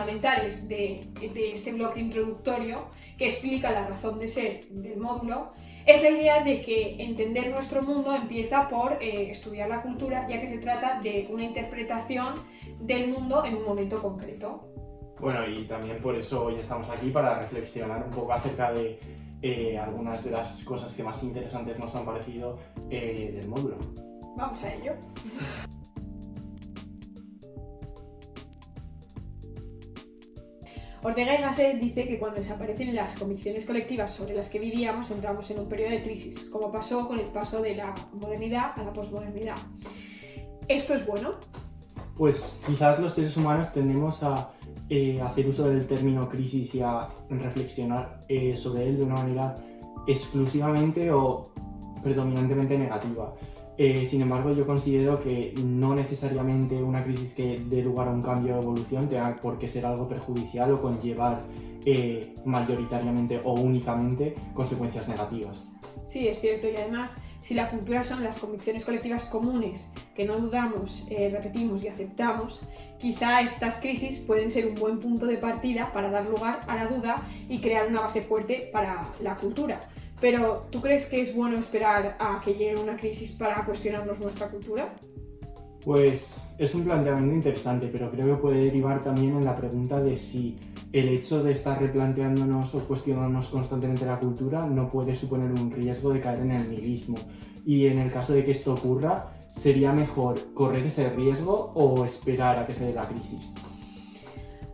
fundamentales de este bloque introductorio, que explica la razón de ser del módulo, es la idea de que entender nuestro mundo empieza por estudiar la cultura, ya que se trata de una interpretación del mundo en un momento concreto. Bueno, y también por eso hoy estamos aquí para reflexionar un poco acerca de algunas de las cosas que más interesantes nos han parecido del módulo. Vamos a ello. Ortega y Gasset dice que cuando desaparecen las convicciones colectivas sobre las que vivíamos, entramos en un periodo de crisis, como pasó con el paso de la modernidad a la posmodernidad. ¿Esto es bueno? Pues quizás los seres humanos tendemos a hacer uso del término crisis y a reflexionar sobre él de una manera exclusivamente o predominantemente negativa. Sin embargo, yo considero que no necesariamente una crisis que dé lugar a un cambio o evolución tenga por qué ser algo perjudicial o conllevar mayoritariamente o únicamente consecuencias negativas. Sí, es cierto, y además, si la cultura son las convicciones colectivas comunes que no dudamos, repetimos y aceptamos, quizá estas crisis pueden ser un buen punto de partida para dar lugar a la duda y crear una base fuerte para la cultura. Pero, ¿tú crees que es bueno esperar a que llegue una crisis para cuestionarnos nuestra cultura? Pues es un planteamiento interesante, pero creo que puede derivar también en la pregunta de si el hecho de estar replanteándonos o cuestionándonos constantemente la cultura no puede suponer un riesgo de caer en el nihilismo. Y en el caso de que esto ocurra, ¿sería mejor correr ese riesgo o esperar a que se dé la crisis?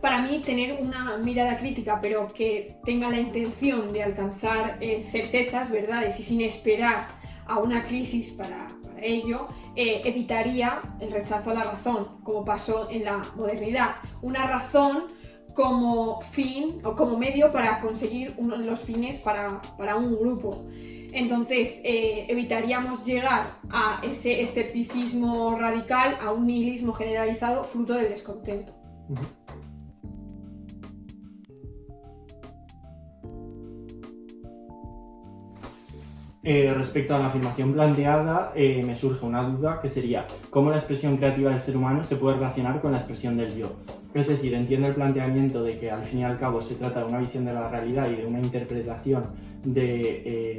Para mí, tener una mirada crítica, pero que tenga la intención de alcanzar certezas, verdades, y sin esperar a una crisis para ello, evitaría el rechazo a la razón, como pasó en la modernidad. Una razón como fin o como medio para conseguir los fines para un grupo. Entonces, evitaríamos llegar a ese escepticismo radical, a un nihilismo generalizado fruto del descontento. Respecto a la afirmación planteada, me surge una duda que sería ¿cómo la expresión creativa del ser humano se puede relacionar con la expresión del yo? Es decir, entiendo el planteamiento de que al fin y al cabo se trata de una visión de la realidad y de una interpretación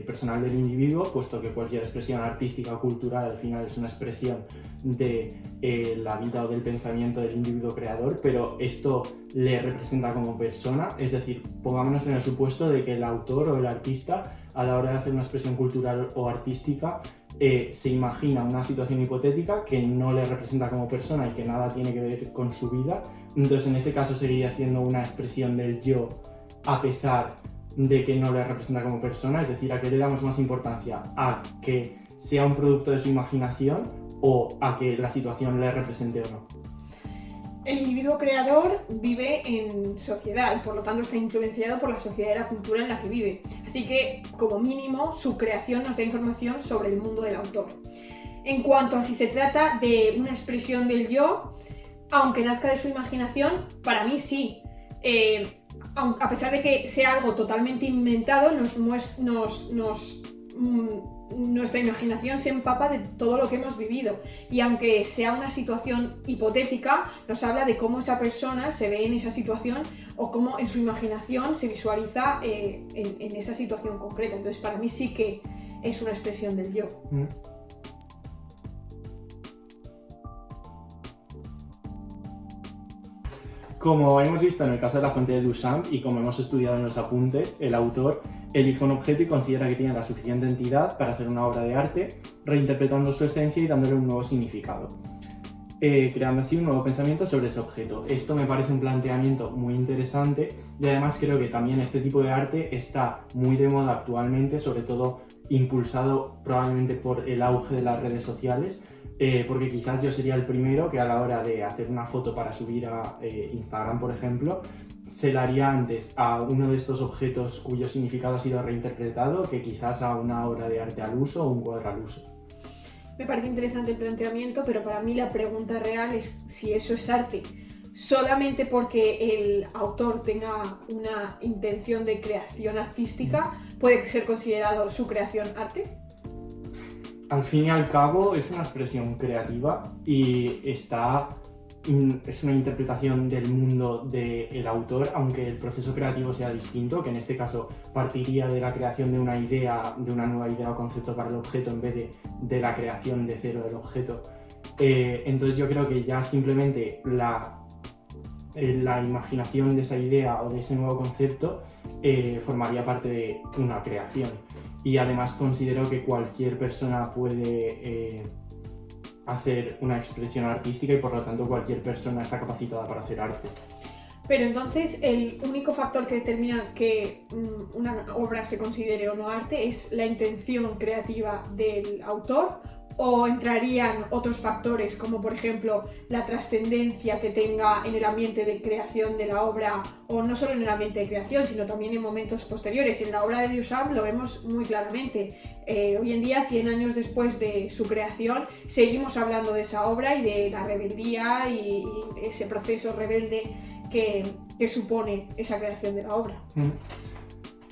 personal del individuo, puesto que cualquier expresión artística o cultural al final es una expresión de la vida o del pensamiento del individuo creador, pero esto le representa como persona, es decir, pongámonos en el supuesto de que el autor o el artista a la hora de hacer una expresión cultural o artística se imagina una situación hipotética que no le representa como persona y que nada tiene que ver con su vida, entonces en ese caso seguiría siendo una expresión del yo a pesar de que no le representa como persona, es decir, ¿a qué le damos más importancia? ¿A que sea un producto de su imaginación o a que la situación le represente o no? El individuo creador vive en sociedad y por lo tanto está influenciado por la sociedad y la cultura en la que vive. Así que, como mínimo, su creación nos da información sobre el mundo del autor. En cuanto a si se trata de una expresión del yo, aunque nazca de su imaginación, para mí sí. A pesar de que sea algo totalmente inventado, nuestra imaginación se empapa de todo lo que hemos vivido y aunque sea una situación hipotética, nos habla de cómo esa persona se ve en esa situación o cómo en su imaginación se visualiza en esa situación concreta. Entonces para mí sí que es una expresión del yo. Como hemos visto en el caso de la fuente de Duchamp y como hemos estudiado en los apuntes, el autor elige un objeto y considera que tiene la suficiente entidad para hacer una obra de arte, reinterpretando su esencia y dándole un nuevo significado, creando así un nuevo pensamiento sobre ese objeto. Esto me parece un planteamiento muy interesante y además creo que también este tipo de arte está muy de moda actualmente, sobre todo impulsado probablemente por el auge de las redes sociales, porque quizás yo sería el primero que a la hora de hacer una foto para subir a Instagram, por ejemplo, se la haría antes a uno de estos objetos cuyo significado ha sido reinterpretado que quizás a una obra de arte al uso o un cuadro al uso. Me parece interesante el planteamiento, pero para mí la pregunta real es si eso es arte solamente porque el autor tenga una intención de creación artística, ¿puede ser considerado su creación arte? Al fin y al cabo es una expresión creativa y está es una interpretación del mundo del autor, aunque el proceso creativo sea distinto, que en este caso partiría de la creación de una idea, de una nueva idea o concepto para el objeto en vez de la creación de cero del objeto. Entonces yo creo que ya simplemente la imaginación de esa idea o de ese nuevo concepto formaría parte de una creación. Y además considero que cualquier persona puede hacer una expresión artística y por lo tanto cualquier persona está capacitada para hacer arte. Pero entonces el único factor que determina que una obra se considere o no arte es la intención creativa del autor, o entrarían otros factores como por ejemplo la trascendencia que tenga en el ambiente de creación de la obra, o no solo en el ambiente de creación sino también en momentos posteriores. En la obra de Duchamp lo vemos muy claramente. Hoy en día, 100 años después de su creación, seguimos hablando de esa obra y de la rebeldía y ese proceso rebelde que supone esa creación de la obra.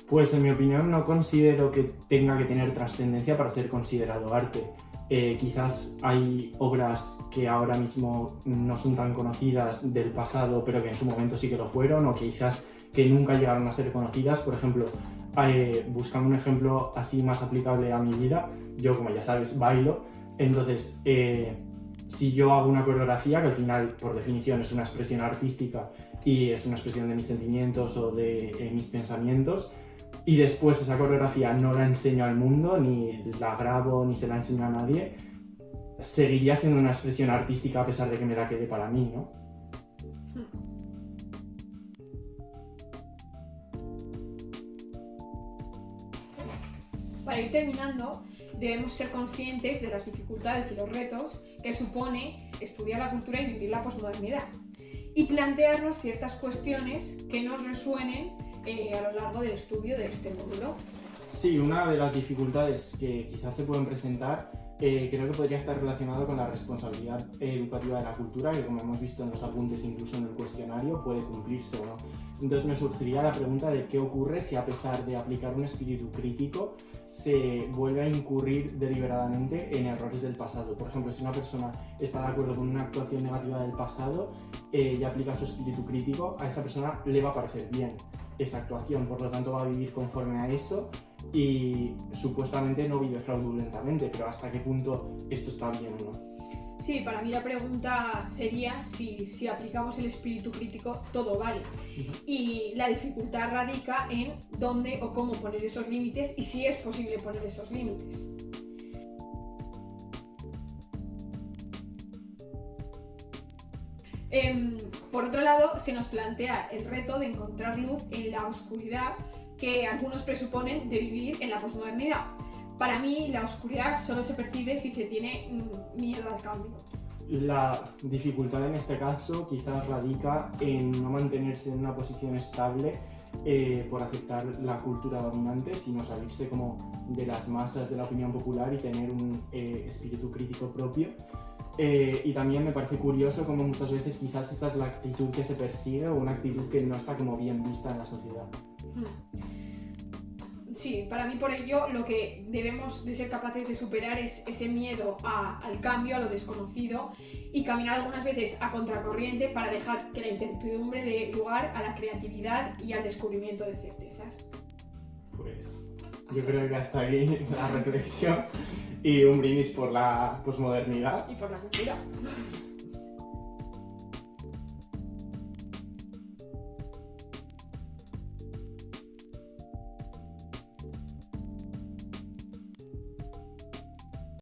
Pues en mi opinión no considero que tenga que tener trascendencia para ser considerado arte. Quizás hay obras que ahora mismo no son tan conocidas del pasado, pero que en su momento sí que lo fueron, o quizás que nunca llegaron a ser conocidas. Por ejemplo, buscando un ejemplo así más aplicable a mi vida, yo, como ya sabes, bailo. Entonces, si yo hago una coreografía, que al final, por definición, es una expresión artística y es una expresión de mis sentimientos o de mis pensamientos, y después esa coreografía no la enseño al mundo, ni la grabo, ni se la enseño a nadie, seguiría siendo una expresión artística a pesar de que me la quede para mí, ¿no? Para ir terminando, debemos ser conscientes de las dificultades y los retos que supone estudiar la cultura y vivir la posmodernidad, y plantearnos ciertas cuestiones que nos resuenen a lo largo del estudio de este módulo. Sí, una de las dificultades que quizás se pueden presentar creo que podría estar relacionado con la responsabilidad educativa de la cultura, que como hemos visto en los apuntes, incluso en el cuestionario, puede cumplirse o no. Entonces me surgiría la pregunta de qué ocurre si a pesar de aplicar un espíritu crítico se vuelve a incurrir deliberadamente en errores del pasado. Por ejemplo, si una persona está de acuerdo con una actuación negativa del pasado y aplica su espíritu crítico, a esa persona le va a parecer bien esa actuación, por lo tanto va a vivir conforme a eso y supuestamente no vive fraudulentamente, pero ¿hasta qué punto esto está bien o no? Sí, para mí la pregunta sería si aplicamos el espíritu crítico, todo vale. Y la dificultad radica en dónde o cómo poner esos límites y si es posible poner esos límites. Por otro lado, se nos plantea el reto de encontrar luz en la oscuridad que algunos presuponen de vivir en la posmodernidad. Para mí, la oscuridad solo se percibe si se tiene miedo al cambio. La dificultad en este caso quizás radica en no mantenerse en una posición estable por aceptar la cultura dominante, sino salirse como de las masas de la opinión popular y tener un espíritu crítico propio. Y también me parece curioso como muchas veces quizás esa es la actitud que se persigue o una actitud que no está como bien vista en la sociedad. Sí, para mí por ello lo que debemos de ser capaces de superar es ese miedo al cambio, a lo desconocido, y caminar algunas veces a contracorriente para dejar que la incertidumbre dé lugar a la creatividad y al descubrimiento de certezas. Pues yo creo que hasta aquí la reflexión y un brindis por la posmodernidad y por la cultura.